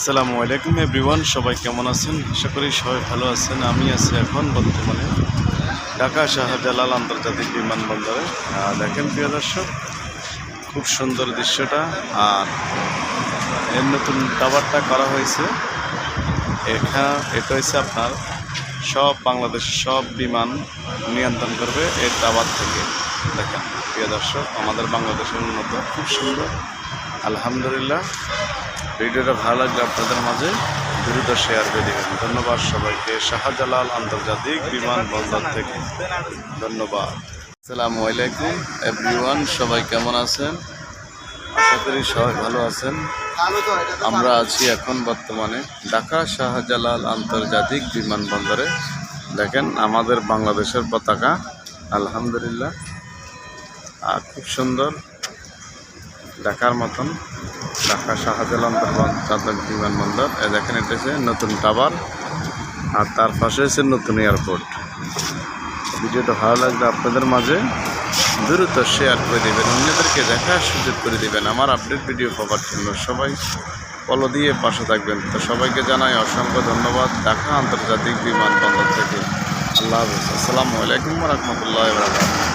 আসসালামু আলাইকুম এভরিওয়ান, সবাই কেমন আছেন? আশা করি সবাই ভালো আছেন। আমি আছি এখন বর্তমানে ঢাকা শাহজালাল আন্তর্জাতিক বিমানবন্দরে। দেখেন প্রিয় দর্শক, খুব সুন্দর দৃশ্যটা। আর এর নতুন টাওয়ারটা করা হয়েছে। এটা হচ্ছে আপনার সব বাংলাদেশের সব বিমান নিয়ন্ত্রণ করবে এই টাওয়ার থেকে। দেখেন প্রিয় দর্শক, আমাদের বাংলাদেশের উন্নত খুব সুন্দর, আলহামদুলিল্লাহ। ভিডিওটা ভালো লাগলে আপনাদের মাঝে দ্রুত শেয়ার করে দেবেন। ধন্যবাদ সবাইকে শাহজালাল আন্তর্জাতিক বিমানবন্দর থেকে। ধন্যবাদ। আসসালামু আলাইকুম এভরিওয়ান, সবাই কেমন আছেন? আশা করি সবাই ভালো আছেন। আমরা আছি এখন বর্তমানে ঢাকা শাহজালাল আন্তর্জাতিক বিমানবন্দরে। দেখেন আমাদের বাংলাদেশের পতাকা, আলহামদুলিল্লাহ। আর খুব সুন্দর ঢাকার মতন ঢাকা শাহজালাল আন্তর্জাতিক বিমানবন্দর। দেখেন এটা হচ্ছে নতুন টাওয়ার, আর তার পাশে হচ্ছে নতুন এয়ারপোর্ট। ভিডিওটা ভালো লাগলে আপনাদের মাঝে দ্রুত শেয়ার করে দেবেন, অন্যদেরকে দেখার সুযোগ করে দেবেন। আমার আপডেট ভিডিও পাওয়ার জন্য সবাই ফলো দিয়ে পাশে থাকবেন। তো সবাইকে জানাই অসংখ্য ধন্যবাদ ঢাকা আন্তর্জাতিক বিমানবন্দর থেকে। আল্লাহ হাফেজ। আসসালামু আলাইকুম ওয়া রাহমাতুল্লাহি ওয়া বারাকাতুহু।